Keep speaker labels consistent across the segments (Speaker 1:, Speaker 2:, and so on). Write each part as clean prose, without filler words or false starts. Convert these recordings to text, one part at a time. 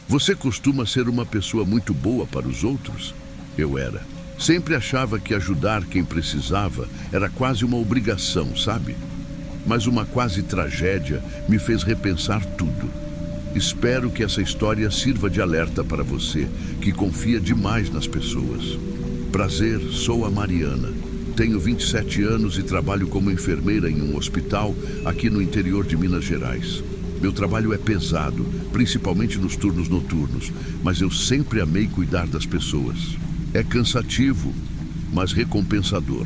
Speaker 1: Você costuma ser uma pessoa muito boa para os outros? Eu era. Sempre achava que ajudar quem precisava era quase uma obrigação, sabe? Mas uma quase tragédia me fez repensar tudo. Espero que essa história sirva de alerta para você, que confia demais nas pessoas. Prazer, sou a Mariana. Tenho 27 anos e trabalho como enfermeira em um hospital aqui no interior de Minas Gerais. Meu trabalho é pesado, principalmente nos turnos noturnos, mas eu sempre amei cuidar das pessoas. É cansativo, mas recompensador.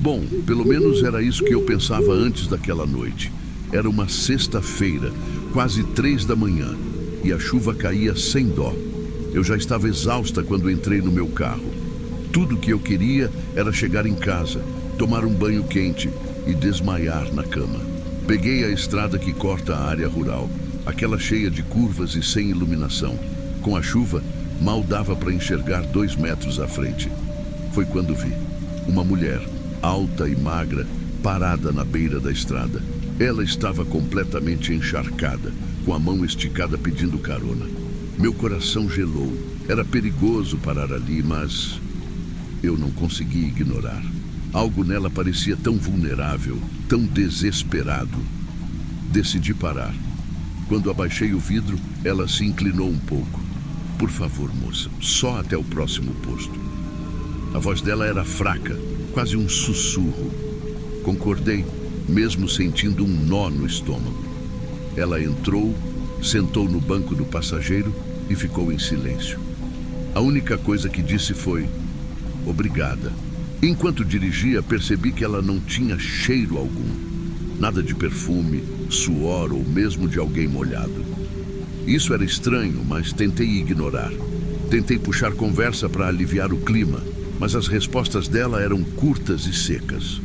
Speaker 1: Bom, pelo menos era isso que eu pensava antes daquela noite. Era uma sexta-feira, quase 3 da manhã, e a chuva caía sem dó. Eu já estava exausta quando entrei no meu carro. Tudo que eu queria era chegar em casa, tomar um banho quente e desmaiar na cama. Peguei a estrada que corta a área rural, aquela cheia de curvas e sem iluminação. Com a chuva, mal dava para enxergar 2 metros à frente. Foi quando vi uma mulher, alta e magra, parada na beira da estrada. Ela estava completamente encharcada, com a mão esticada pedindo carona. Meu coração gelou. Era perigoso parar ali, mas eu não consegui ignorar. Algo nela parecia tão vulnerável, tão desesperado. Decidi parar. Quando abaixei o vidro, ela se inclinou um pouco. Por favor, moça, só até o próximo posto. A voz dela era fraca, quase um sussurro. Concordei, mesmo sentindo um nó no estômago. Ela entrou, sentou no banco do passageiro e ficou em silêncio. A única coisa que disse foi: obrigada. Enquanto dirigia, percebi que ela não tinha cheiro algum. Nada de perfume, suor ou mesmo de alguém molhado. Isso era estranho, mas tentei ignorar. Tentei puxar conversa para aliviar o clima, mas as respostas dela eram curtas e secas.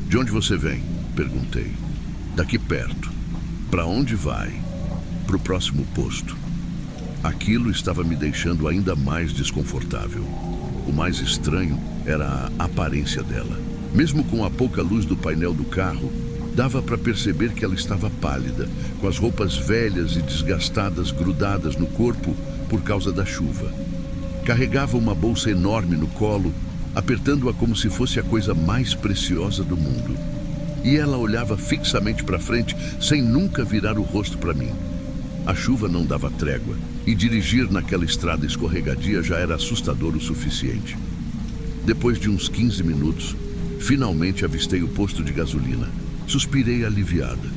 Speaker 1: De onde você vem? Perguntei. Daqui perto. Para onde vai? Para o próximo posto. Aquilo estava me deixando ainda mais desconfortável. O mais estranho era a aparência dela. Mesmo com a pouca luz do painel do carro, dava para perceber que ela estava pálida, com as roupas velhas e desgastadas grudadas no corpo por causa da chuva. Carregava uma bolsa enorme no colo, apertando-a como se fosse a coisa mais preciosa do mundo. E ela olhava fixamente para frente, sem nunca virar o rosto para mim. A chuva não dava trégua, e dirigir naquela estrada escorregadia já era assustador o suficiente. Depois de uns 15 minutos, finalmente avistei o posto de gasolina. Suspirei aliviada.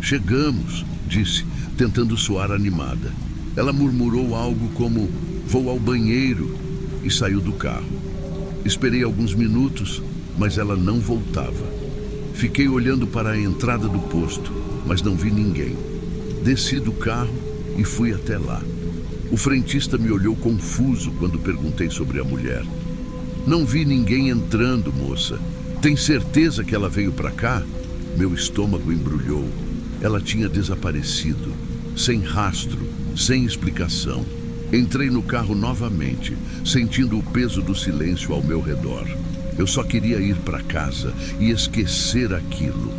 Speaker 1: Chegamos, disse, tentando soar animada. Ela murmurou algo como: vou ao banheiro, e saiu do carro. Esperei alguns minutos, mas ela não voltava. Fiquei olhando para a entrada do posto, mas não vi ninguém. Desci do carro e fui até lá. O frentista me olhou confuso quando perguntei sobre a mulher. Não vi ninguém entrando, moça. Tem certeza que ela veio para cá? Meu estômago embrulhou. Ela tinha desaparecido, sem rastro, sem explicação. Entrei no carro novamente, sentindo o peso do silêncio ao meu redor. Eu só queria ir para casa e esquecer aquilo.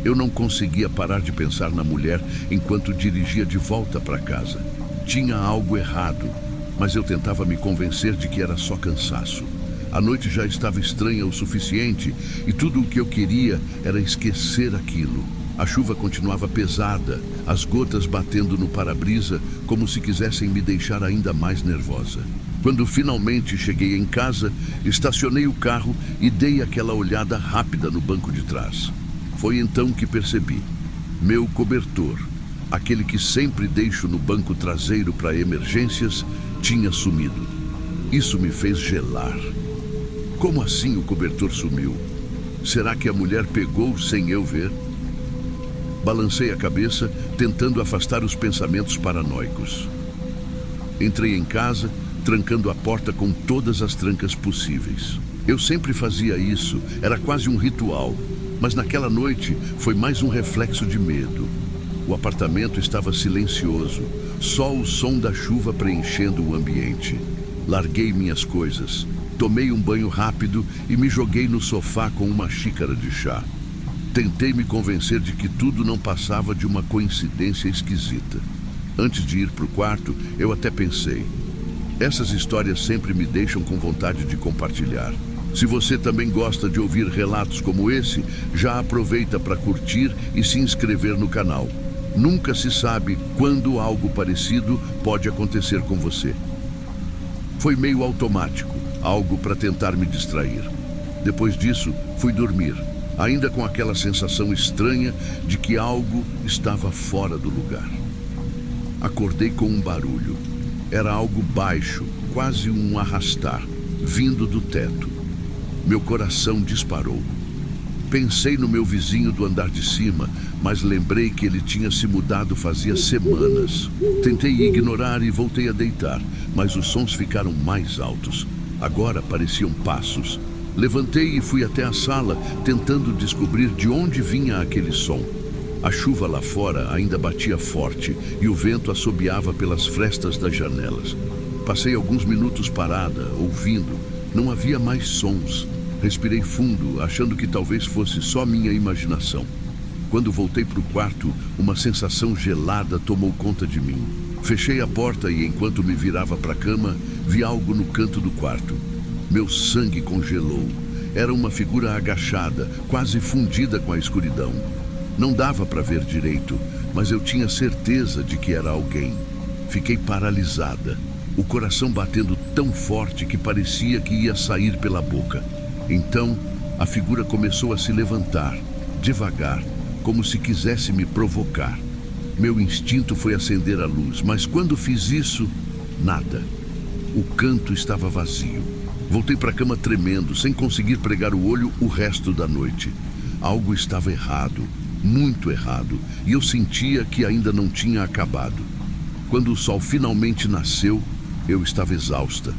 Speaker 1: Eu não conseguia parar de pensar na mulher enquanto dirigia de volta para casa. Tinha algo errado, mas eu tentava me convencer de que era só cansaço. A noite já estava estranha o suficiente e tudo o que eu queria era esquecer aquilo. A chuva continuava pesada, as gotas batendo no para-brisa como se quisessem me deixar ainda mais nervosa. Quando finalmente cheguei em casa, estacionei o carro e dei aquela olhada rápida no banco de trás. Foi então que percebi. Meu cobertor, aquele que sempre deixo no banco traseiro para emergências, tinha sumido. Isso me fez gelar. Como assim o cobertor sumiu? Será que a mulher pegou sem eu ver? Balancei a cabeça, tentando afastar os pensamentos paranoicos. Entrei em casa, trancando a porta com todas as trancas possíveis. Eu sempre fazia isso, era quase um ritual, mas naquela noite foi mais um reflexo de medo. O apartamento estava silencioso, só o som da chuva preenchendo o ambiente. Larguei minhas coisas, tomei um banho rápido e me joguei no sofá com uma xícara de chá. Tentei me convencer de que tudo não passava de uma coincidência esquisita. Antes de ir para o quarto, eu até pensei: essas histórias sempre me deixam com vontade de compartilhar. Se você também gosta de ouvir relatos como esse, já aproveita para curtir e se inscrever no canal. Nunca se sabe quando algo parecido pode acontecer com você. Foi meio automático, algo para tentar me distrair. Depois disso, fui dormir, ainda com aquela sensação estranha de que algo estava fora do lugar. Acordei com um barulho. Era algo baixo, quase um arrastar, vindo do teto. Meu coração disparou. Pensei no meu vizinho do andar de cima, mas lembrei que ele tinha se mudado fazia semanas. Tentei ignorar e voltei a deitar, mas os sons ficaram mais altos. Agora pareciam passos. Levantei e fui até a sala, tentando descobrir de onde vinha aquele som. A chuva lá fora ainda batia forte e o vento assobiava pelas frestas das janelas. Passei alguns minutos parada, ouvindo. Não havia mais sons. Respirei fundo, achando que talvez fosse só minha imaginação. Quando voltei para o quarto, uma sensação gelada tomou conta de mim. Fechei a porta e, enquanto me virava para a cama, vi algo no canto do quarto. Meu sangue congelou. Era uma figura agachada, quase fundida com a escuridão. Não dava para ver direito, mas eu tinha certeza de que era alguém. Fiquei paralisada, o coração batendo tão forte que parecia que ia sair pela boca. Então, a figura começou a se levantar, devagar, como se quisesse me provocar. Meu instinto foi acender a luz, mas quando fiz isso, nada. O canto estava vazio. Voltei para a cama tremendo, sem conseguir pregar o olho o resto da noite. Algo estava errado, muito errado, e eu sentia que ainda não tinha acabado. Quando o sol finalmente nasceu, eu estava exausta.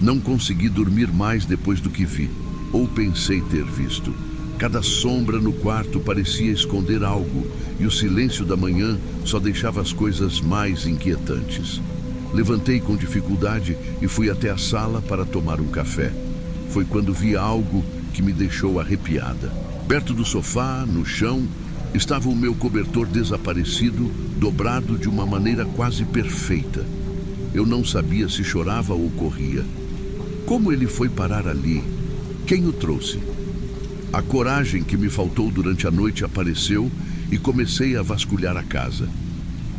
Speaker 1: Não consegui dormir mais depois do que vi, ou pensei ter visto. Cada sombra no quarto parecia esconder algo, e o silêncio da manhã só deixava as coisas mais inquietantes. Levantei com dificuldade e fui até a sala para tomar um café. Foi quando vi algo que me deixou arrepiada. Perto do sofá, no chão, estava o meu cobertor desaparecido, dobrado de uma maneira quase perfeita. Eu não sabia se chorava ou corria. Como ele foi parar ali? Quem o trouxe? A coragem que me faltou durante a noite apareceu e comecei a vasculhar a casa.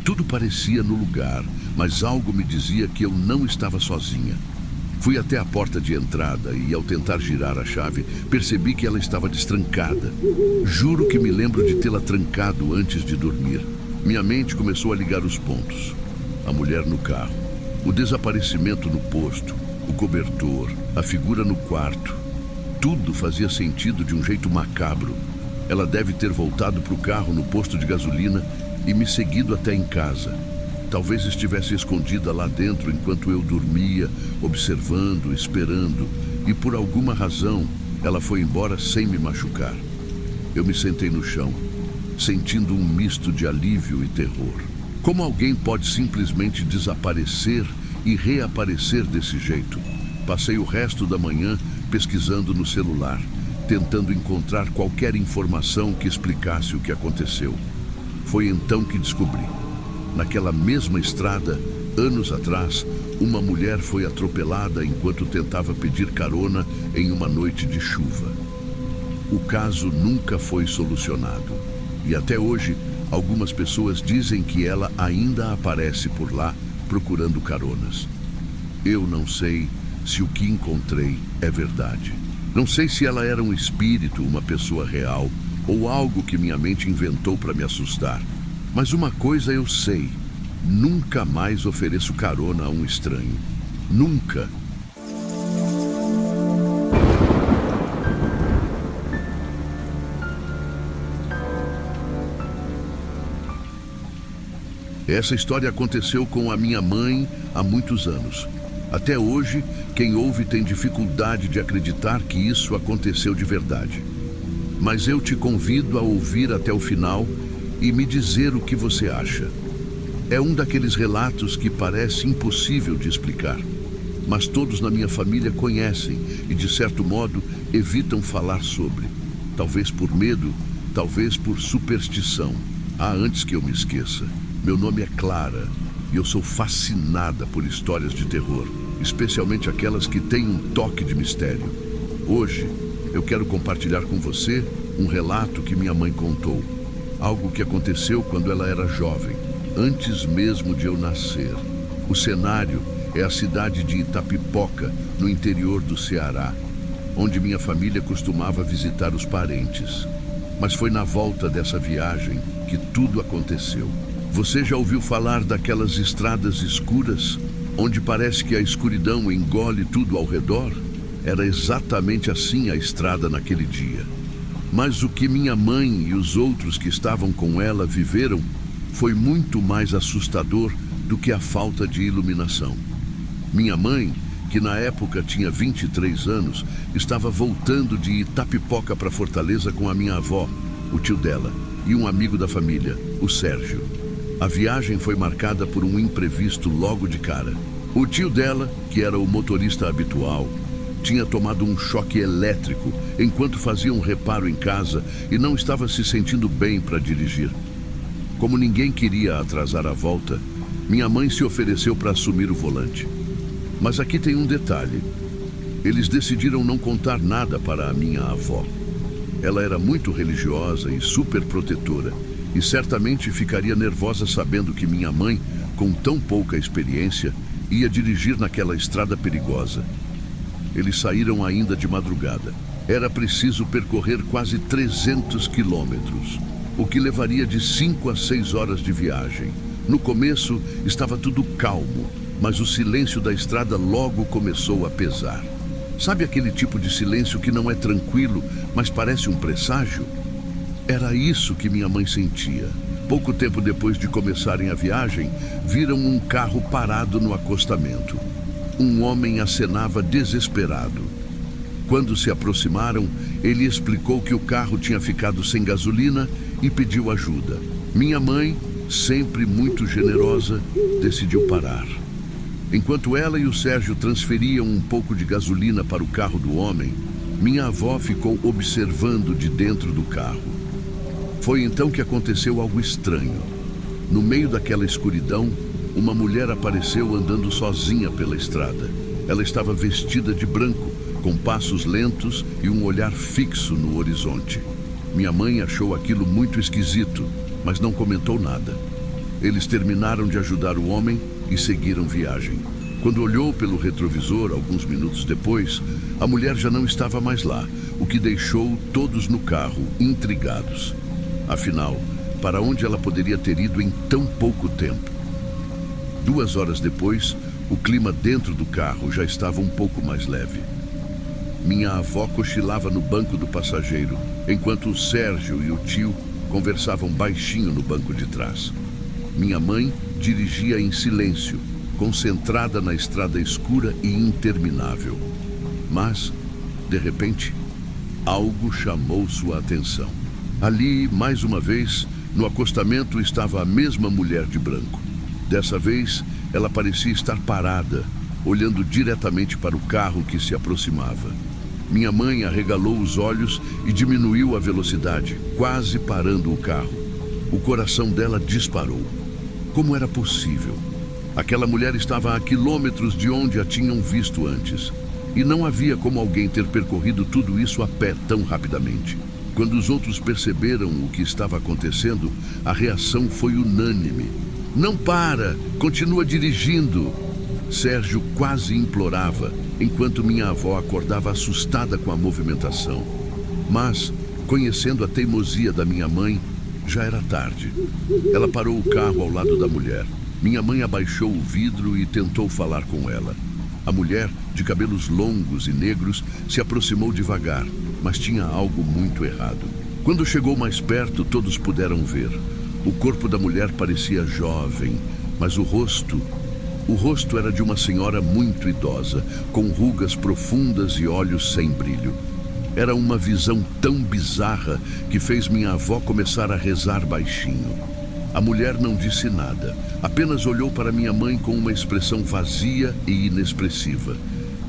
Speaker 1: Tudo parecia no lugar, mas algo me dizia que eu não estava sozinha. Fui até a porta de entrada e, ao tentar girar a chave, percebi que ela estava destrancada. Juro que me lembro de tê-la trancado antes de dormir. Minha mente começou a ligar os pontos. A mulher no carro, o desaparecimento no posto, o cobertor, a figura no quarto. Tudo fazia sentido de um jeito macabro. Ela deve ter voltado para o carro no posto de gasolina e me seguido até em casa. Talvez estivesse escondida lá dentro enquanto eu dormia, observando, esperando, e por alguma razão ela foi embora sem me machucar. Eu me sentei no chão, sentindo um misto de alívio e terror. Como alguém pode simplesmente desaparecer e reaparecer desse jeito? Passei o resto da manhã pesquisando no celular, tentando encontrar qualquer informação que explicasse o que aconteceu. Foi então que descobri. Naquela mesma estrada, anos atrás, uma mulher foi atropelada enquanto tentava pedir carona em uma noite de chuva. O caso nunca foi solucionado. E até hoje, algumas pessoas dizem que ela ainda aparece por lá procurando caronas. Eu não sei se o que encontrei é verdade. Não sei se ela era um espírito, uma pessoa real, ou algo que minha mente inventou para me assustar. Mas uma coisa eu sei: nunca mais ofereço carona a um estranho. Nunca. Essa história aconteceu com a minha mãe há muitos anos. Até hoje, quem ouve tem dificuldade de acreditar que isso aconteceu de verdade. Mas eu te convido a ouvir até o final e me dizer o que você acha. É um daqueles relatos que parece impossível de explicar, mas todos na minha família conhecem e, de certo modo, evitam falar sobre. Talvez por medo, talvez por superstição. Antes que eu me esqueça, meu nome é Clara e eu sou fascinada por histórias de terror, especialmente aquelas que têm um toque de mistério. Hoje, eu quero compartilhar com você um relato que minha mãe contou. Algo que aconteceu quando ela era jovem, antes mesmo de eu nascer. O cenário é a cidade de Itapipoca, no interior do Ceará, onde minha família costumava visitar os parentes. Mas foi na volta dessa viagem que tudo aconteceu. Você já ouviu falar daquelas estradas escuras, onde parece que a escuridão engole tudo ao redor? Era exatamente assim a estrada naquele dia. Mas o que minha mãe e os outros que estavam com ela viveram foi muito mais assustador do que a falta de iluminação. Minha mãe, que na época tinha 23 anos, estava voltando de Itapipoca para Fortaleza com a minha avó, o tio dela, e um amigo da família, o Sérgio. A viagem foi marcada por um imprevisto logo de cara. O tio dela, que era o motorista habitual, tinha tomado um choque elétrico enquanto fazia um reparo em casa e não estava se sentindo bem para dirigir. Como ninguém queria atrasar a volta, minha mãe se ofereceu para assumir o volante. Mas aqui tem um detalhe. Eles decidiram não contar nada para a minha avó. Ela era muito religiosa e super protetora, e certamente ficaria nervosa sabendo que minha mãe, com tão pouca experiência, ia dirigir naquela estrada perigosa. Eles saíram ainda de madrugada. Era preciso percorrer quase 300 quilômetros, o que levaria de 5 a 6 horas de viagem. No começo estava tudo calmo, mas o silêncio da estrada logo começou a pesar. Sabe aquele tipo de silêncio que não é tranquilo, mas parece um presságio? Era isso que minha mãe sentia. Pouco tempo depois de começarem a viagem, viram um carro parado no acostamento. Um homem acenava desesperado. Quando se aproximaram, ele explicou que o carro tinha ficado sem gasolina e pediu ajuda. Minha mãe, sempre muito generosa, decidiu parar. Enquanto ela e o Sérgio transferiam um pouco de gasolina para o carro do homem, minha avó ficou observando de dentro do carro. Foi então que aconteceu algo estranho. No meio daquela escuridão, uma mulher apareceu andando sozinha pela estrada. Ela estava vestida de branco, com passos lentos e um olhar fixo no horizonte. Minha mãe achou aquilo muito esquisito, mas não comentou nada. Eles terminaram de ajudar o homem e seguiram viagem. Quando olhou pelo retrovisor, alguns minutos depois, a mulher já não estava mais lá, o que deixou todos no carro intrigados. Afinal, para onde ela poderia ter ido em tão pouco tempo? 2 horas depois, o clima dentro do carro já estava um pouco mais leve. Minha avó cochilava no banco do passageiro, enquanto o Sérgio e o tio conversavam baixinho no banco de trás. Minha mãe dirigia em silêncio, concentrada na estrada escura e interminável. Mas, de repente, algo chamou sua atenção. Ali, mais uma vez, no acostamento estava a mesma mulher de branco. Dessa vez, ela parecia estar parada, olhando diretamente para o carro que se aproximava. Minha mãe arregalou os olhos e diminuiu a velocidade, quase parando o carro. O coração dela disparou. Como era possível? Aquela mulher estava a quilômetros de onde a tinham visto antes. E não havia como alguém ter percorrido tudo isso a pé tão rapidamente. Quando os outros perceberam o que estava acontecendo, a reação foi unânime. Não para! Continua dirigindo! Sérgio quase implorava, enquanto minha avó acordava assustada com a movimentação. Mas, conhecendo a teimosia da minha mãe, já era tarde. Ela parou o carro ao lado da mulher. Minha mãe abaixou o vidro e tentou falar com ela. A mulher, de cabelos longos e negros, se aproximou devagar, mas tinha algo muito errado. Quando chegou mais perto, todos puderam ver. O corpo da mulher parecia jovem, mas o rosto era de uma senhora muito idosa, com rugas profundas e olhos sem brilho. Era uma visão tão bizarra que fez minha avó começar a rezar baixinho. A mulher não disse nada, apenas olhou para minha mãe com uma expressão vazia e inexpressiva.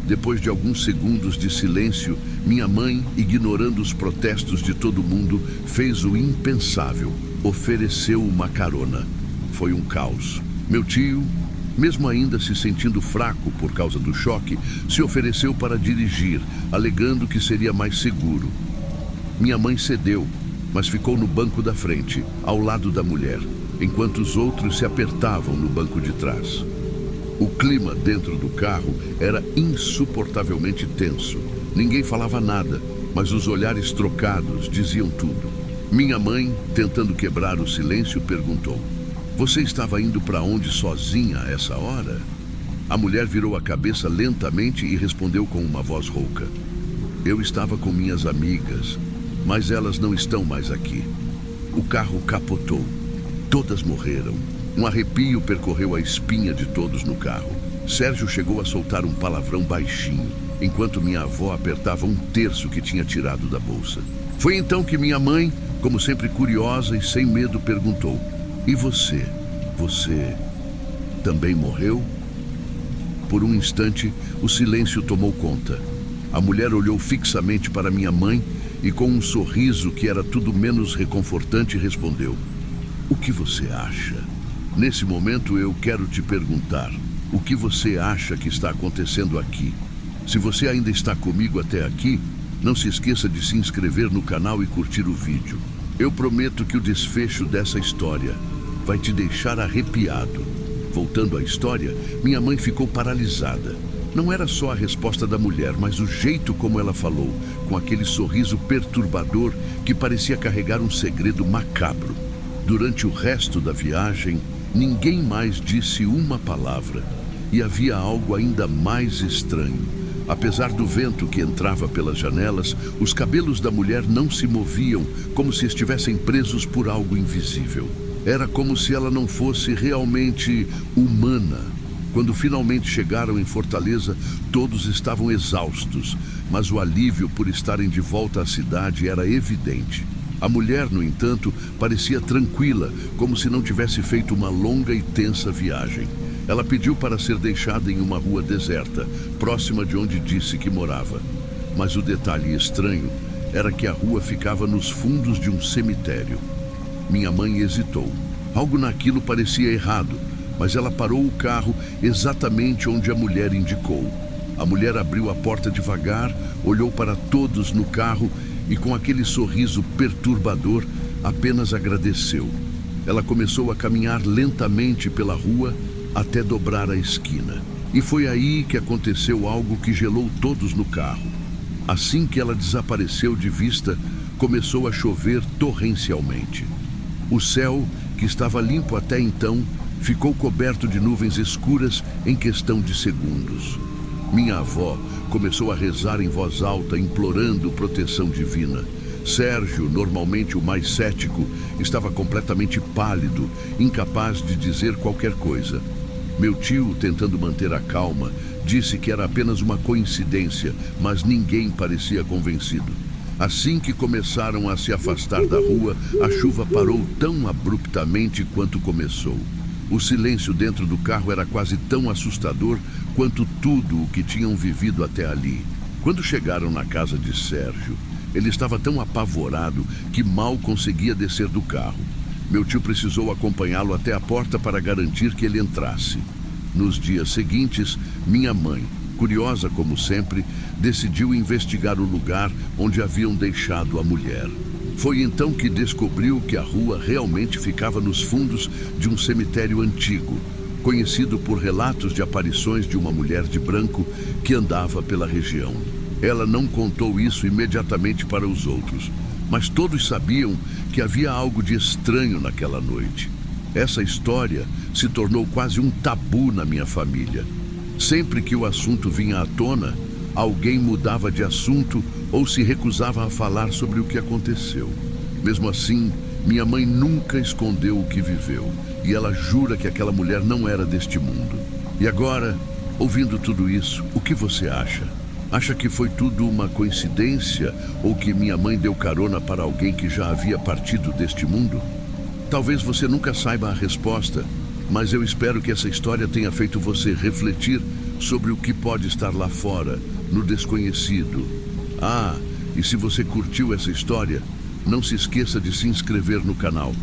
Speaker 1: Depois de alguns segundos de silêncio, minha mãe, ignorando os protestos de todo mundo, fez o impensável. Ofereceu uma carona. Foi um caos. Meu tio, mesmo ainda se sentindo fraco por causa do choque, se ofereceu para dirigir, alegando que seria mais seguro. Minha mãe cedeu, mas ficou no banco da frente, ao lado da mulher, enquanto os outros se apertavam no banco de trás. O clima dentro do carro era insuportavelmente tenso. Ninguém falava nada, mas os olhares trocados diziam tudo. Minha mãe, tentando quebrar o silêncio, perguntou: "Você estava indo para onde sozinha a essa hora?" A mulher virou a cabeça lentamente e respondeu com uma voz rouca: "Eu estava com minhas amigas, mas elas não estão mais aqui." O carro capotou. Todas morreram. Um arrepio percorreu a espinha de todos no carro. Sérgio chegou a soltar um palavrão baixinho, enquanto minha avó apertava um terço que tinha tirado da bolsa. Foi então que minha mãe, como sempre curiosa e sem medo, perguntou: "E você? Você também morreu?" Por um instante, o silêncio tomou conta. A mulher olhou fixamente para minha mãe e, com um sorriso que era tudo menos reconfortante, respondeu: "O que você acha?" Nesse momento, eu quero te perguntar: o que você acha que está acontecendo aqui? Se você ainda está comigo até aqui, não se esqueça de se inscrever no canal e curtir o vídeo. Eu prometo que o desfecho dessa história vai te deixar arrepiado. Voltando à história, minha mãe ficou paralisada. Não era só a resposta da mulher, mas o jeito como ela falou, com aquele sorriso perturbador que parecia carregar um segredo macabro. Durante o resto da viagem, ninguém mais disse uma palavra. E havia algo ainda mais estranho. Apesar do vento que entrava pelas janelas, os cabelos da mulher não se moviam, como se estivessem presos por algo invisível. Era como se ela não fosse realmente humana. Quando finalmente chegaram em Fortaleza, todos estavam exaustos, mas o alívio por estarem de volta à cidade era evidente. A mulher, no entanto, parecia tranquila, como se não tivesse feito uma longa e tensa viagem. Ela pediu para ser deixada em uma rua deserta, próxima de onde disse que morava. Mas o detalhe estranho era que a rua ficava nos fundos de um cemitério. Minha mãe hesitou. Algo naquilo parecia errado, mas ela parou o carro exatamente onde a mulher indicou. A mulher abriu a porta devagar, olhou para todos no carro e, com aquele sorriso perturbador, apenas agradeceu. Ela começou a caminhar lentamente pela rua até dobrar a esquina. E foi aí que aconteceu algo que gelou todos no carro. Assim que ela desapareceu de vista, começou a chover torrencialmente. O céu, que estava limpo até então, ficou coberto de nuvens escuras em questão de segundos. Minha avó começou a rezar em voz alta, implorando proteção divina. Sérgio, normalmente o mais cético, estava completamente pálido, incapaz de dizer qualquer coisa. Meu tio, tentando manter a calma, disse que era apenas uma coincidência, mas ninguém parecia convencido. Assim que começaram a se afastar da rua, a chuva parou tão abruptamente quanto começou. O silêncio dentro do carro era quase tão assustador quanto tudo o que tinham vivido até ali. Quando chegaram na casa de Sérgio, ele estava tão apavorado que mal conseguia descer do carro. Meu tio precisou acompanhá-lo até a porta para garantir que ele entrasse. Nos dias seguintes, minha mãe, curiosa como sempre, decidiu investigar o lugar onde haviam deixado a mulher. Foi então que descobriu que a rua realmente ficava nos fundos de um cemitério antigo, conhecido por relatos de aparições de uma mulher de branco que andava pela região. Ela não contou isso imediatamente para os outros, mas todos sabiam que havia algo de estranho naquela noite. Essa história se tornou quase um tabu na minha família. Sempre que o assunto vinha à tona, alguém mudava de assunto ou se recusava a falar sobre o que aconteceu. Mesmo assim, minha mãe nunca escondeu o que viveu, e ela jura que aquela mulher não era deste mundo. E agora, ouvindo tudo isso, o que você acha? Acha que foi tudo uma coincidência ou que minha mãe deu carona para alguém que já havia partido deste mundo? Talvez você nunca saiba a resposta, mas eu espero que essa história tenha feito você refletir sobre o que pode estar lá fora, no desconhecido. Ah, e se você curtiu essa história, não se esqueça de se inscrever no canal.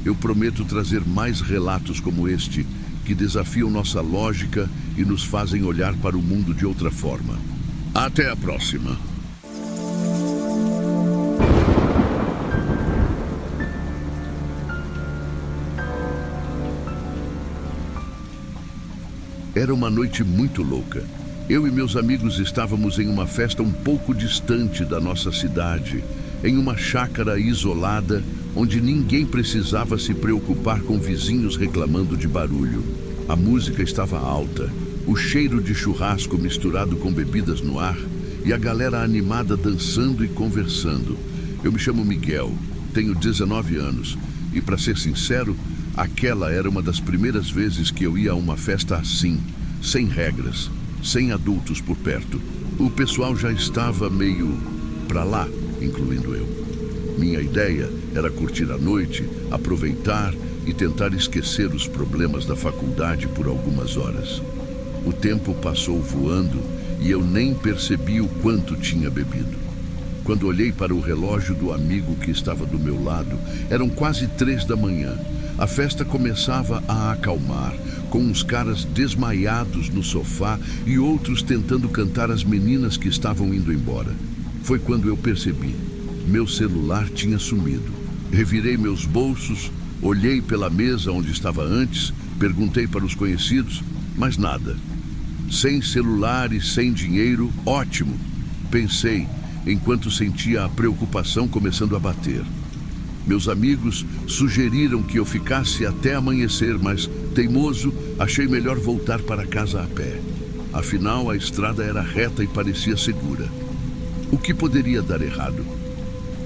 Speaker 1: Eu prometo trazer mais relatos como este que desafiam nossa lógica e nos fazem olhar para o mundo de outra forma. Até a próxima! Era uma noite muito louca. Eu e meus amigos estávamos em uma festa um pouco distante da nossa cidade, em uma chácara isolada, onde ninguém precisava se preocupar com vizinhos reclamando de barulho. A música estava alta, o cheiro de churrasco misturado com bebidas no ar e a galera animada dançando e conversando. Eu me chamo Miguel, tenho 19 anos e, para ser sincero, aquela era uma das primeiras vezes que eu ia a uma festa assim, sem regras, sem adultos por perto. O pessoal já estava meio pra lá, incluindo eu. Minha ideia era curtir a noite, aproveitar e tentar esquecer os problemas da faculdade por algumas horas. O tempo passou voando e eu nem percebi o quanto tinha bebido. Quando olhei para o relógio do amigo que estava do meu lado, eram quase 3 da manhã. A festa começava a acalmar, com uns caras desmaiados no sofá e outros tentando cantar as meninas que estavam indo embora. Foi quando eu percebi. Meu celular tinha sumido. Revirei meus bolsos, olhei pela mesa onde estava antes, perguntei para os conhecidos, mas nada. Sem celular e sem dinheiro, ótimo, pensei, enquanto sentia a preocupação começando a bater. Meus amigos sugeriram que eu ficasse até amanhecer, mas, teimoso, achei melhor voltar para casa a pé. Afinal, a estrada era reta e parecia segura. O que poderia dar errado?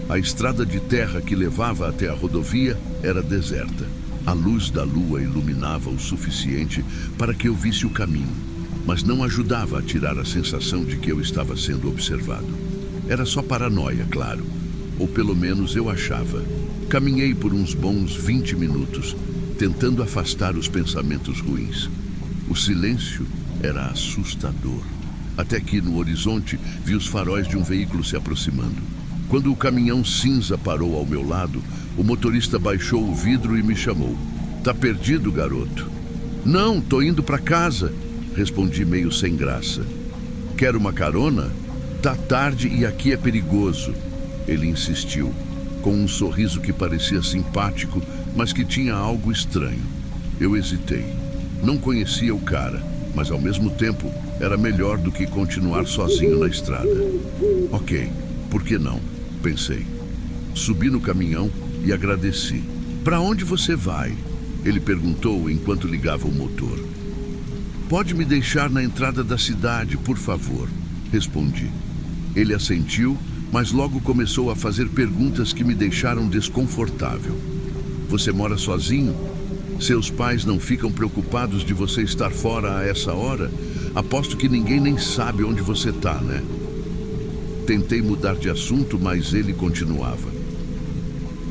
Speaker 1: A estrada de terra que levava até a rodovia era deserta. A luz da lua iluminava o suficiente para que eu visse o caminho, mas não ajudava a tirar a sensação de que eu estava sendo observado. Era só paranoia, claro, ou pelo menos eu achava. Caminhei por uns bons 20 minutos, tentando afastar os pensamentos ruins. O silêncio era assustador, até que no horizonte vi os faróis de um veículo se aproximando. Quando o caminhão cinza parou ao meu lado, o motorista baixou o vidro e me chamou. "Tá perdido, garoto?" "Não, tô indo para casa", respondi meio sem graça. "Quer uma carona? Tá tarde e aqui é perigoso." Ele insistiu, com um sorriso que parecia simpático, mas que tinha algo estranho. Eu hesitei. Não conhecia o cara, mas ao mesmo tempo era melhor do que continuar sozinho na estrada. Ok, por que não? Pensei. Subi no caminhão e agradeci. "Para onde você vai?" Ele perguntou enquanto ligava o motor. "Pode me deixar na entrada da cidade, por favor?" Respondi. Ele assentiu, mas logo começou a fazer perguntas que me deixaram desconfortável. "Você mora sozinho? Seus pais não ficam preocupados de você estar fora a essa hora? Aposto que ninguém nem sabe onde você tá, né?" Tentei mudar de assunto, mas ele continuava.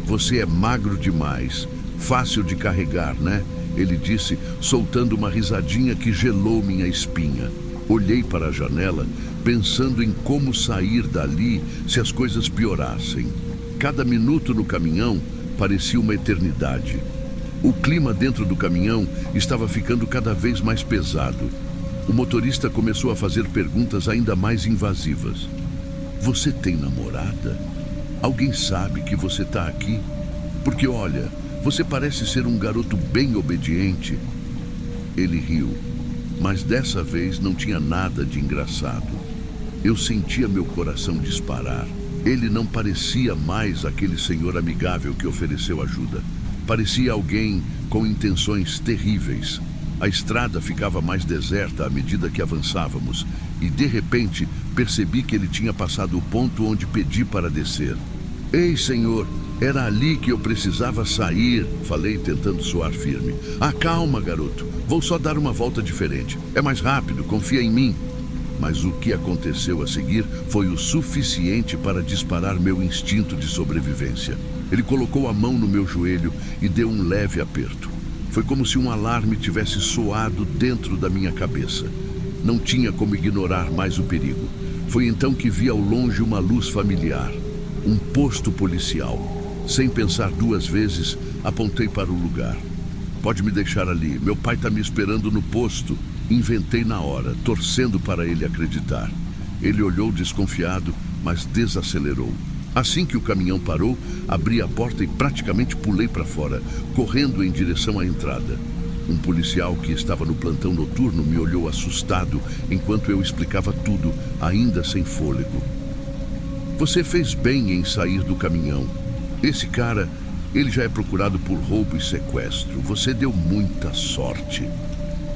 Speaker 1: "Você é magro demais, fácil de carregar, né?" Ele disse, soltando uma risadinha que gelou minha espinha. Olhei para a janela, pensando em como sair dali se as coisas piorassem. Cada minuto no caminhão parecia uma eternidade. O clima dentro do caminhão estava ficando cada vez mais pesado. O motorista começou a fazer perguntas ainda mais invasivas. "Você tem namorada? Alguém sabe que você está aqui? Porque, olha, você parece ser um garoto bem obediente." Ele riu, mas dessa vez não tinha nada de engraçado. Eu sentia meu coração disparar. Ele não parecia mais aquele senhor amigável que ofereceu ajuda. Parecia alguém com intenções terríveis. A estrada ficava mais deserta à medida que avançávamos e, de repente, percebi que ele tinha passado o ponto onde pedi para descer. "Ei, senhor, era ali que eu precisava sair", falei tentando soar firme. "Calma, garoto. Vou só dar uma volta diferente. É mais rápido, confia em mim." Mas o que aconteceu a seguir foi o suficiente para disparar meu instinto de sobrevivência. Ele colocou a mão no meu joelho e deu um leve aperto. Foi como se um alarme tivesse soado dentro da minha cabeça. Não tinha como ignorar mais o perigo. Foi então que vi ao longe uma luz familiar, um posto policial. Sem pensar duas vezes, apontei para o lugar. Pode me deixar ali. Meu pai está me esperando no posto. Inventei na hora, torcendo para ele acreditar. Ele olhou desconfiado, mas desacelerou. Assim que o caminhão parou, abri a porta e praticamente pulei para fora, correndo em direção à entrada. Um policial que estava no plantão noturno me olhou assustado enquanto eu explicava tudo, ainda sem fôlego. Você fez bem em sair do caminhão. Esse cara, ele já é procurado por roubo e sequestro. Você deu muita sorte.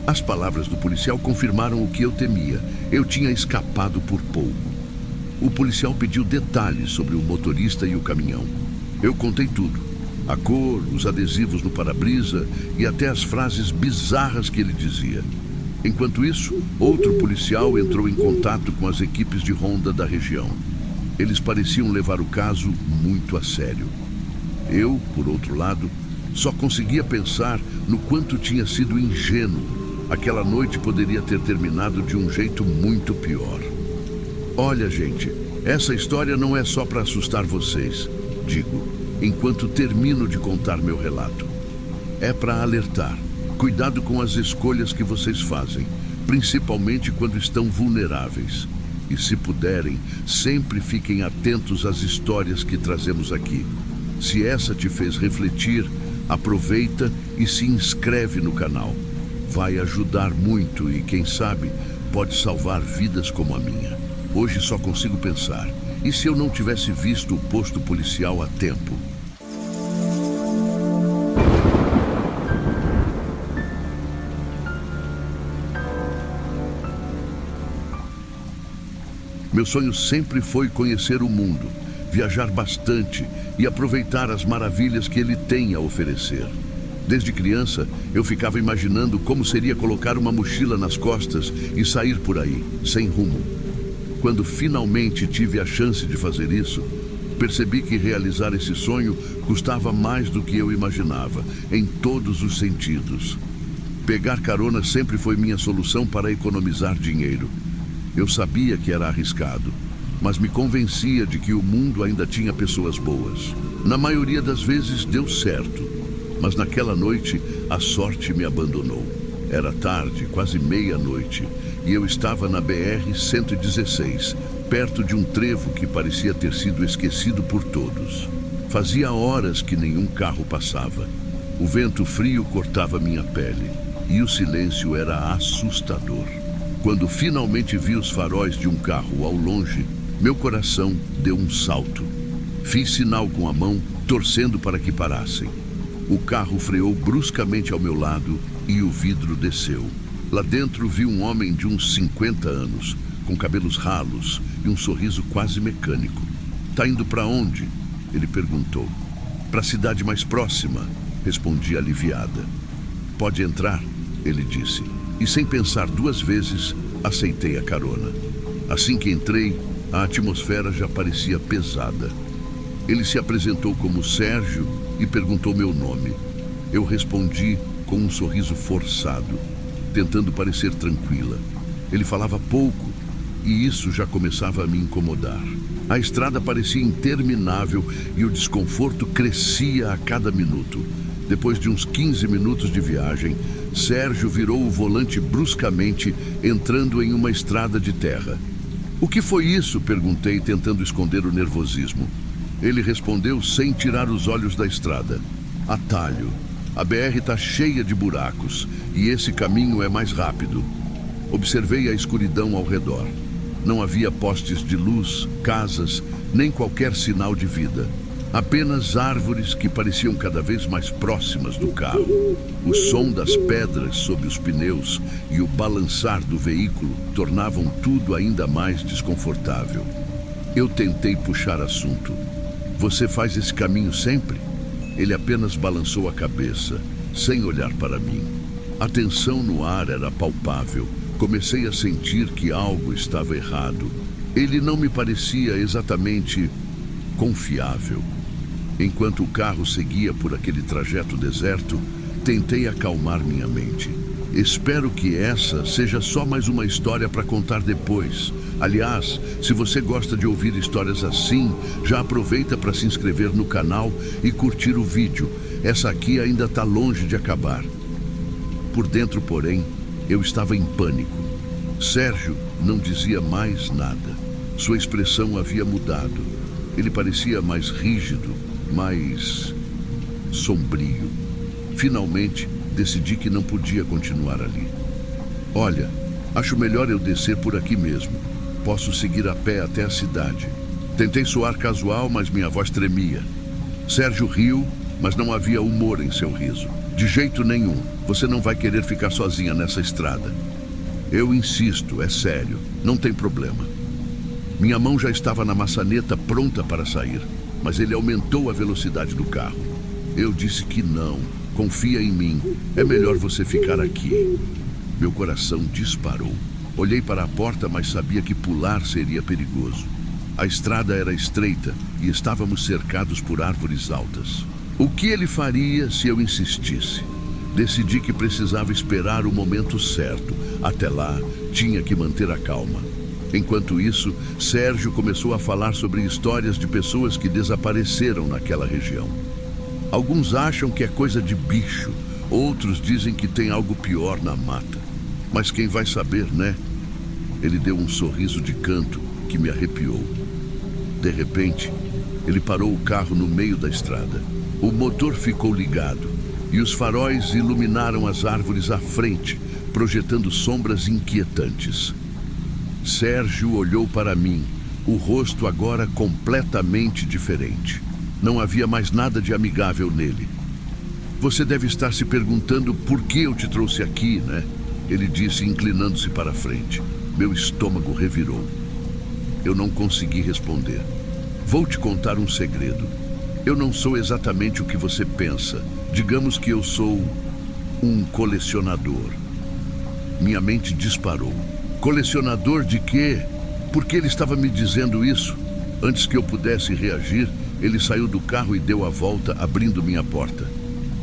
Speaker 1: As palavras do policial confirmaram o que eu temia. Eu tinha escapado por pouco. O policial pediu detalhes sobre o motorista e o caminhão. Eu contei tudo. A cor, os adesivos no para-brisa e até as frases bizarras que ele dizia. Enquanto isso, outro policial entrou em contato com as equipes de ronda da região. Eles pareciam levar o caso muito a sério. Eu, por outro lado, só conseguia pensar no quanto tinha sido ingênuo. Aquela noite poderia ter terminado de um jeito muito pior. Olha, gente, essa história não é só para assustar vocês, digo, enquanto termino de contar meu relato. É para alertar. Cuidado com as escolhas que vocês fazem, principalmente quando estão vulneráveis. E se puderem, sempre fiquem atentos às histórias que trazemos aqui. Se essa te fez refletir, aproveita e se inscreve no canal. Vai ajudar muito e, quem sabe, pode salvar vidas como a minha. Hoje só consigo pensar, e se eu não tivesse visto o posto policial a tempo? Meu sonho sempre foi conhecer o mundo, viajar bastante e aproveitar as maravilhas que ele tem a oferecer. Desde criança, eu ficava imaginando como seria colocar uma mochila nas costas e sair por aí, sem rumo. Quando finalmente tive a chance de fazer isso, percebi que realizar esse sonho custava mais do que eu imaginava, em todos os sentidos. Pegar carona sempre foi minha solução para economizar dinheiro. Eu sabia que era arriscado, mas me convencia de que o mundo ainda tinha pessoas boas. Na maioria das vezes deu certo, mas naquela noite a sorte me abandonou. Era tarde, quase meia-noite, e eu estava na BR-116, perto de um trevo que parecia ter sido esquecido por todos. Fazia horas que nenhum carro passava. O vento frio cortava minha pele, e o silêncio era assustador. Quando finalmente vi os faróis de um carro ao longe, meu coração deu um salto. Fiz sinal com a mão, torcendo para que parassem. O carro freou bruscamente ao meu lado e o vidro desceu. Lá dentro vi um homem de uns 50 anos, com cabelos ralos e um sorriso quase mecânico. "Tá indo para onde?" ele perguntou. "Para a cidade mais próxima", respondi aliviada. "Pode entrar", ele disse. E sem pensar duas vezes, aceitei a carona. Assim que entrei, a atmosfera já parecia pesada. Ele se apresentou como Sérgio e perguntou meu nome. Eu respondi com um sorriso forçado, tentando parecer tranquila. Ele falava pouco e isso já começava a me incomodar. A estrada parecia interminável e o desconforto crescia a cada minuto. Depois de uns 15 minutos de viagem, Sérgio virou o volante bruscamente, entrando em uma estrada de terra. "O que foi isso?" perguntei, tentando esconder o nervosismo. Ele respondeu sem tirar os olhos da estrada. "Atalho. A BR está cheia de buracos e esse caminho é mais rápido." Observei a escuridão ao redor. Não havia postes de luz, casas, nem qualquer sinal de vida. Apenas árvores que pareciam cada vez mais próximas do carro. O som das pedras sob os pneus e o balançar do veículo tornavam tudo ainda mais desconfortável. Eu tentei puxar assunto. "Você faz esse caminho sempre?" Ele apenas balançou a cabeça, sem olhar para mim. A tensão no ar era palpável. Comecei a sentir que algo estava errado. Ele não me parecia exatamente confiável. Enquanto o carro seguia por aquele trajeto deserto, tentei acalmar minha mente. Espero que essa seja só mais uma história para contar depois. Aliás, se você gosta de ouvir histórias assim, já aproveita para se inscrever no canal e curtir o vídeo. Essa aqui ainda está longe de acabar. Por dentro, porém, eu estava em pânico. Sérgio não dizia mais nada. Sua expressão havia mudado. Ele parecia mais rígido, mais sombrio. Finalmente, decidi que não podia continuar ali. Olha, acho melhor eu descer por aqui mesmo. Posso seguir a pé até a cidade. Tentei soar casual, mas minha voz tremia. Sérgio riu, mas não havia humor em seu riso. De jeito nenhum, você não vai querer ficar sozinha nessa estrada. Eu insisto, é sério, não tem problema. Minha mão já estava na maçaneta pronta para sair, mas ele aumentou a velocidade do carro. Eu disse que não, confia em mim, é melhor você ficar aqui. Meu coração disparou. Olhei para a porta, mas sabia que pular seria perigoso. A estrada era estreita e estávamos cercados por árvores altas. O que ele faria se eu insistisse? Decidi que precisava esperar o momento certo. Até lá, tinha que manter a calma. Enquanto isso, Sérgio começou a falar sobre histórias de pessoas que desapareceram naquela região. Alguns acham que é coisa de bicho, outros dizem que tem algo pior na mata. Mas quem vai saber, né? Ele deu um sorriso de canto que me arrepiou. De repente, ele parou o carro no meio da estrada. O motor ficou ligado e os faróis iluminaram as árvores à frente, projetando sombras inquietantes. Sérgio olhou para mim, o rosto agora completamente diferente. Não havia mais nada de amigável nele. Você deve estar se perguntando por que eu te trouxe aqui, né? Ele disse, inclinando-se para a frente. Meu estômago revirou. Eu não consegui responder. Vou te contar um segredo. Eu não sou exatamente o que você pensa. Digamos que eu sou um colecionador. Minha mente disparou. Colecionador de quê? Por que ele estava me dizendo isso? Antes que eu pudesse reagir, ele saiu do carro e deu a volta, abrindo minha porta.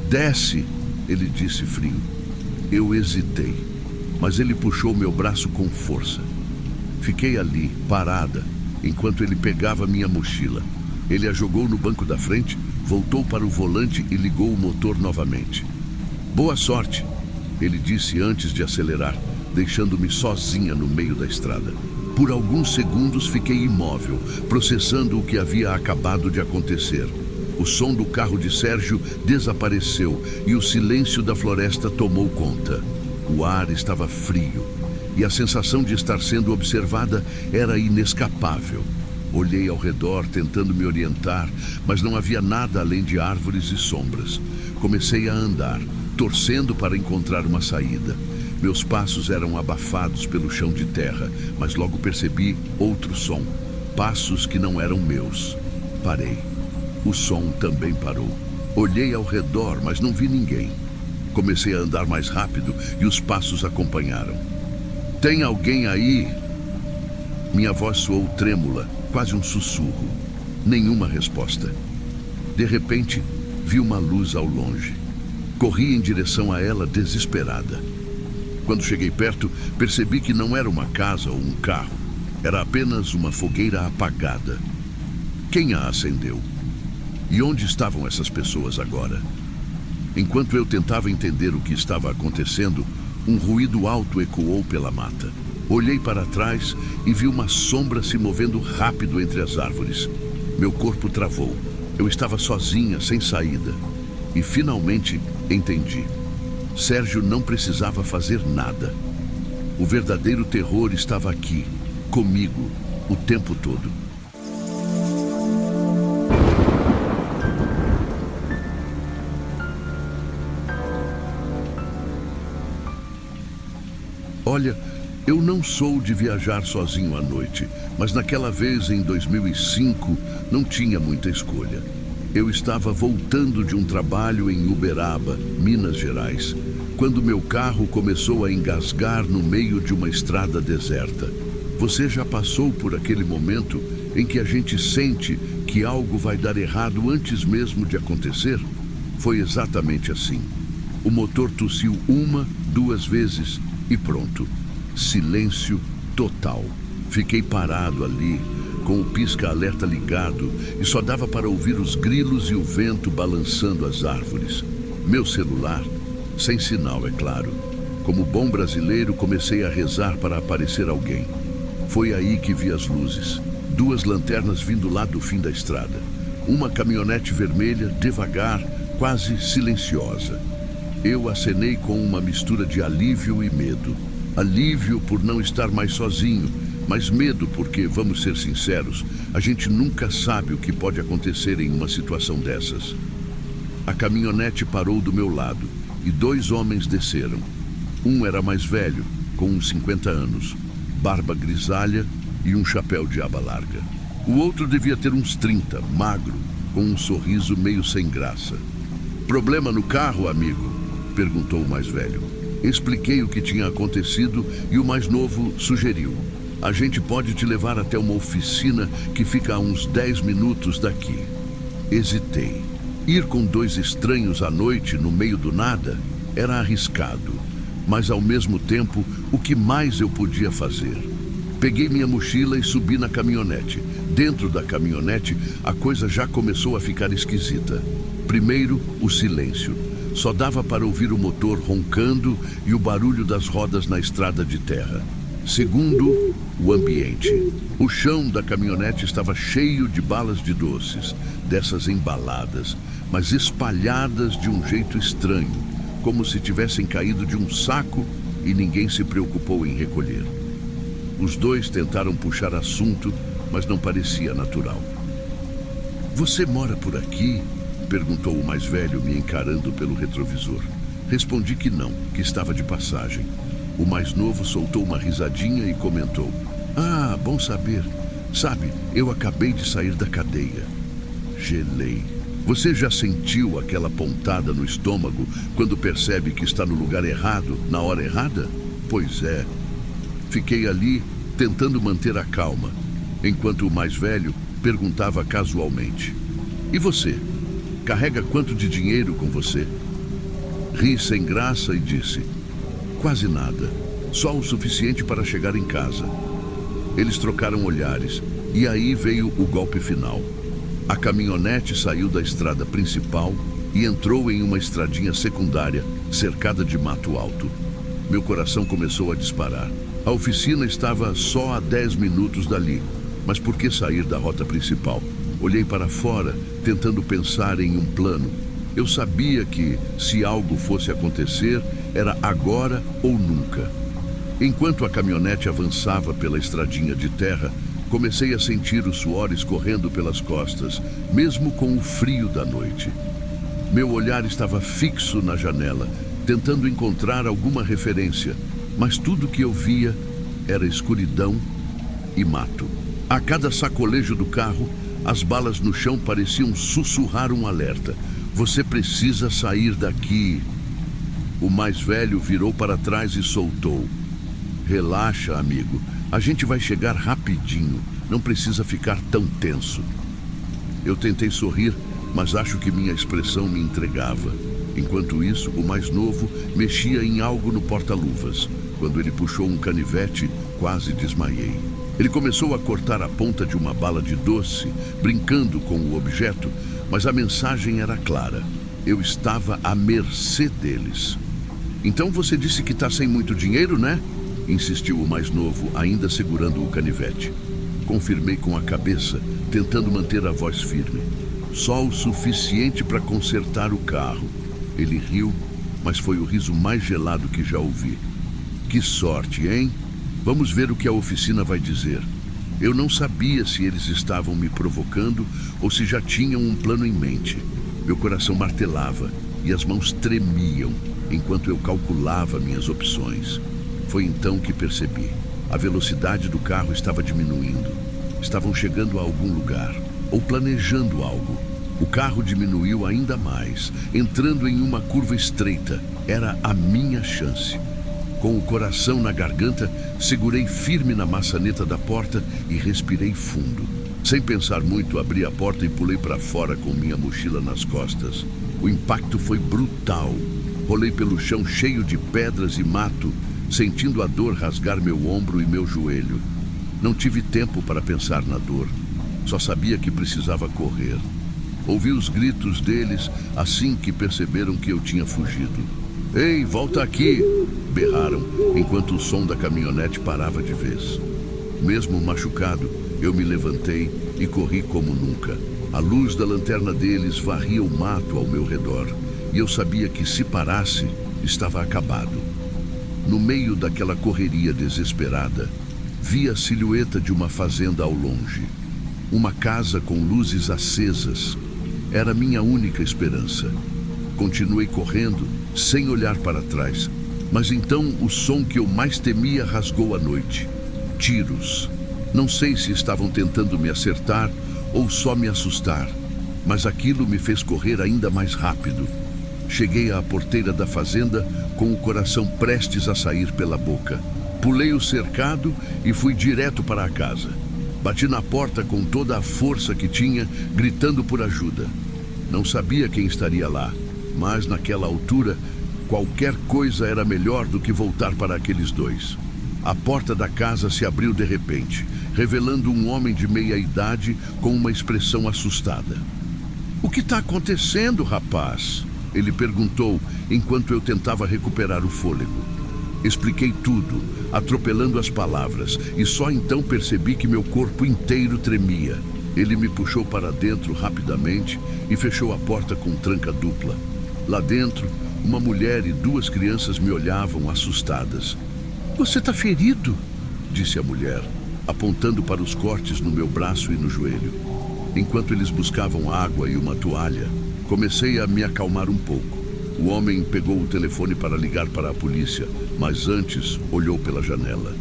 Speaker 1: Desce, ele disse frio. Eu hesitei, mas ele puxou meu braço com força. Fiquei ali, parada, enquanto ele pegava minha mochila. Ele a jogou no banco da frente, voltou para o volante e ligou o motor novamente. Boa sorte, ele disse antes de acelerar, deixando-me sozinha no meio da estrada. Por alguns segundos fiquei imóvel, processando o que havia acabado de acontecer. O som do carro de Sérgio desapareceu e o silêncio da floresta tomou conta. O ar estava frio e a sensação de estar sendo observada era inescapável. Olhei ao redor tentando me orientar, mas não havia nada além de árvores e sombras. Comecei a andar, torcendo para encontrar uma saída. Meus passos eram abafados pelo chão de terra, mas logo percebi outro som. Passos que não eram meus. Parei. O som também parou. Olhei ao redor, mas não vi ninguém. Comecei a andar mais rápido e os passos acompanharam. Tem alguém aí? Minha voz soou trêmula, quase um sussurro. Nenhuma resposta. De repente, vi uma luz ao longe. Corri em direção a ela desesperada. Quando cheguei perto, percebi que não era uma casa ou um carro. Era apenas uma fogueira apagada. Quem a acendeu? E onde estavam essas pessoas agora? Enquanto eu tentava entender o que estava acontecendo, um ruído alto ecoou pela mata. Olhei para trás e vi uma sombra se movendo rápido entre as árvores. Meu corpo travou. Eu estava sozinha, sem saída. E finalmente entendi. Sérgio não precisava fazer nada. O verdadeiro terror estava aqui, comigo, o tempo todo. Olha, eu não sou de viajar sozinho à noite, mas naquela vez, em 2005, não tinha muita escolha. Eu estava voltando de um trabalho em Uberaba, Minas Gerais, quando meu carro começou a engasgar no meio de uma estrada deserta. Você já passou por aquele momento em que a gente sente que algo vai dar errado antes mesmo de acontecer? Foi exatamente assim. O motor tossiu uma, duas vezes e pronto. Silêncio total. Fiquei parado ali, com o pisca-alerta ligado, e só dava para ouvir os grilos e o vento balançando as árvores. Meu celular, sem sinal, é claro. Como bom brasileiro, comecei a rezar para aparecer alguém. Foi aí que vi as luzes. 2 lanternas vindo lá do fim da estrada. Uma caminhonete vermelha, devagar, quase silenciosa. Eu acenei com uma mistura de alívio e medo. Alívio por não estar mais sozinho, mas medo porque, vamos ser sinceros, a gente nunca sabe o que pode acontecer em uma situação dessas. A caminhonete parou do meu lado e 2 homens desceram. Um era mais velho, com uns 50 anos, barba grisalha e um chapéu de aba larga. O outro devia ter uns 30, magro, com um sorriso meio sem graça. "Problema no carro, amigo?" perguntou o mais velho. Expliquei o que tinha acontecido e o mais novo sugeriu: "A gente pode te levar até uma oficina que fica a uns 10 minutos daqui." Hesitei. Ir com 2 estranhos à noite, no meio do nada, era arriscado. Mas, ao mesmo tempo, o que mais eu podia fazer? Peguei minha mochila e subi na caminhonete. Dentro da caminhonete, a coisa já começou a ficar esquisita. Primeiro, o silêncio. Só dava para ouvir o motor roncando e o barulho das rodas na estrada de terra. Segundo, o ambiente. O chão da caminhonete estava cheio de balas de doces, dessas embaladas, mas espalhadas de um jeito estranho, como se tivessem caído de um saco e ninguém se preocupou em recolher. Os 2 tentaram puxar assunto, mas não parecia natural. "Você mora por aqui?" perguntou o mais velho, me encarando pelo retrovisor. Respondi que não, que estava de passagem. O mais novo soltou uma risadinha e comentou: "Ah, bom saber. Sabe, eu acabei de sair da cadeia." Gelei. Você já sentiu aquela pontada no estômago quando percebe que está no lugar errado, na hora errada? Pois é. Fiquei ali, tentando manter a calma, enquanto o mais velho perguntava casualmente: "E você? Carrega quanto de dinheiro com você?" Ri sem graça e disse: "Quase nada. Só o suficiente para chegar em casa." Eles trocaram olhares, e aí veio o golpe final. A caminhonete saiu da estrada principal e entrou em uma estradinha secundária, cercada de mato alto. Meu coração começou a disparar. A oficina estava só a 10 minutos dali, mas por que sair da rota principal? Olhei para fora, tentando pensar em um plano. Eu sabia que, se algo fosse acontecer, era agora ou nunca. Enquanto a caminhonete avançava pela estradinha de terra, comecei a sentir o suor escorrendo pelas costas, mesmo com o frio da noite. Meu olhar estava fixo na janela, tentando encontrar alguma referência, mas tudo que eu via era escuridão e mato. A cada sacolejo do carro, as balas no chão pareciam sussurrar um alerta: "Você precisa sair daqui." O mais velho virou para trás e soltou: "Relaxa, amigo. A gente vai chegar rapidinho. Não precisa ficar tão tenso." Eu tentei sorrir, mas acho que minha expressão me entregava. Enquanto isso, o mais novo mexia em algo no porta-luvas. Quando ele puxou um canivete, quase desmaiei. Ele começou a cortar a ponta de uma bala de doce, brincando com o objeto, mas a mensagem era clara. Eu estava à mercê deles. "Então você disse que está sem muito dinheiro, né?" insistiu o mais novo, ainda segurando o canivete. Confirmei com a cabeça, tentando manter a voz firme. "Só o suficiente para consertar o carro." Ele riu, mas foi o riso mais gelado que já ouvi. "Que sorte, hein? Vamos ver o que a oficina vai dizer." Eu não sabia se eles estavam me provocando ou se já tinham um plano em mente. Meu coração martelava e as mãos tremiam enquanto eu calculava minhas opções. Foi então que percebi. A velocidade do carro estava diminuindo. Estavam chegando a algum lugar, ou planejando algo. O carro diminuiu ainda mais, entrando em uma curva estreita. Era a minha chance. Com o coração na garganta, segurei firme na maçaneta da porta e respirei fundo. Sem pensar muito, abri a porta e pulei para fora com minha mochila nas costas. O impacto foi brutal. Rolei pelo chão cheio de pedras e mato, sentindo a dor rasgar meu ombro e meu joelho. Não tive tempo para pensar na dor. Só sabia que precisava correr. Ouvi os gritos deles assim que perceberam que eu tinha fugido. "Ei, volta aqui!" berraram, enquanto o som da caminhonete parava de vez. Mesmo machucado, eu me levantei e corri como nunca. A luz da lanterna deles varria o mato ao meu redor, e eu sabia que se parasse, estava acabado. No meio daquela correria desesperada, vi a silhueta de uma fazenda ao longe. Uma casa com luzes acesas. Era minha única esperança. Continuei correndo, sem olhar para trás. Mas então o som que eu mais temia rasgou a noite. Tiros. Não sei se estavam tentando me acertar ou só me assustar, mas aquilo me fez correr ainda mais rápido. Cheguei à porteira da fazenda com o coração prestes a sair pela boca. Pulei o cercado e fui direto para a casa. Bati na porta com toda a força que tinha, gritando por ajuda. Não sabia quem estaria lá, mas naquela altura, qualquer coisa era melhor do que voltar para aqueles dois. A porta da casa se abriu de repente, revelando um homem de meia idade com uma expressão assustada. "O que está acontecendo, rapaz?" ele perguntou, enquanto eu tentava recuperar o fôlego. Expliquei tudo, atropelando as palavras, e só então percebi que meu corpo inteiro tremia. Ele me puxou para dentro rapidamente e fechou a porta com tranca dupla. Lá dentro, uma mulher e 2 crianças me olhavam assustadas. "Você está ferido?" disse a mulher, apontando para os cortes no meu braço e no joelho. Enquanto eles buscavam água e uma toalha, comecei a me acalmar um pouco. O homem pegou o telefone para ligar para a polícia, mas antes olhou pela janela.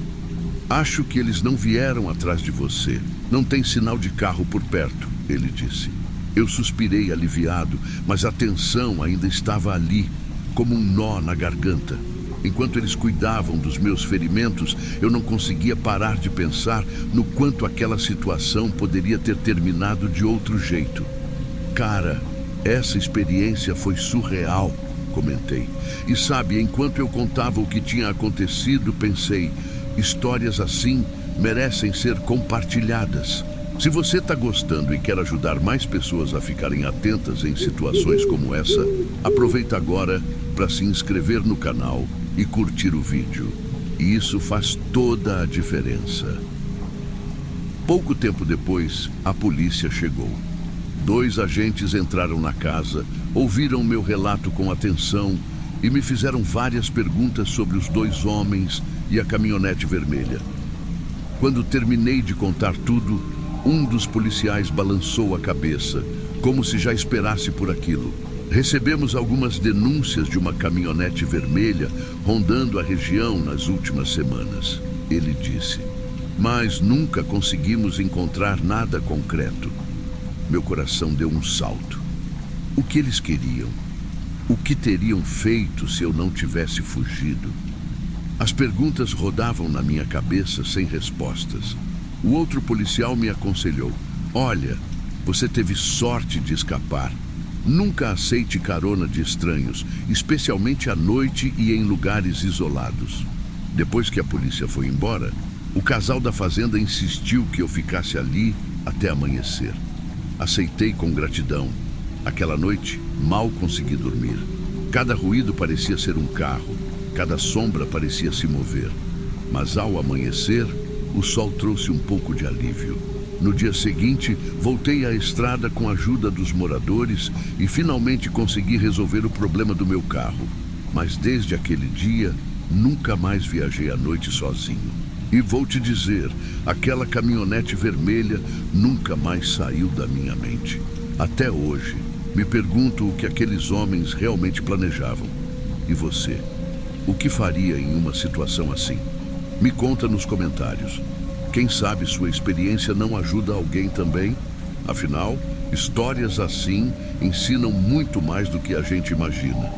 Speaker 1: "Acho que eles não vieram atrás de você. Não tem sinal de carro por perto", ele disse. Eu suspirei aliviado, mas a tensão ainda estava ali, como um nó na garganta. Enquanto eles cuidavam dos meus ferimentos, eu não conseguia parar de pensar no quanto aquela situação poderia ter terminado de outro jeito. "Cara, essa experiência foi surreal", comentei. "E sabe, enquanto eu contava o que tinha acontecido, pensei, histórias assim merecem ser compartilhadas. Se você está gostando e quer ajudar mais pessoas a ficarem atentas em situações como essa, aproveita agora para se inscrever no canal e curtir o vídeo. E isso faz toda a diferença." Pouco tempo depois, a polícia chegou. 2 agentes entraram na casa, ouviram meu relato com atenção e me fizeram várias perguntas sobre os 2 homens e a caminhonete vermelha. Quando terminei de contar tudo, um dos policiais balançou a cabeça, como se já esperasse por aquilo. "Recebemos algumas denúncias de uma caminhonete vermelha rondando a região nas últimas semanas", ele disse. "Mas nunca conseguimos encontrar nada concreto." Meu coração deu um salto. O que eles queriam? O que teriam feito se eu não tivesse fugido? As perguntas rodavam na minha cabeça sem respostas. O outro policial me aconselhou: "Olha, você teve sorte de escapar. Nunca aceite carona de estranhos, especialmente à noite e em lugares isolados." Depois que a polícia foi embora, o casal da fazenda insistiu que eu ficasse ali até amanhecer. Aceitei com gratidão. Aquela noite, mal consegui dormir. Cada ruído parecia ser um carro, cada sombra parecia se mover. Mas ao amanhecer, o sol trouxe um pouco de alívio. No dia seguinte, voltei à estrada com a ajuda dos moradores e finalmente consegui resolver o problema do meu carro. Mas desde aquele dia, nunca mais viajei à noite sozinho. E vou te dizer, aquela caminhonete vermelha nunca mais saiu da minha mente. Até hoje, me pergunto o que aqueles homens realmente planejavam. E você? O que faria em uma situação assim? Me conta nos comentários. Quem sabe sua experiência não ajuda alguém também? Afinal, histórias assim ensinam muito mais do que a gente imagina.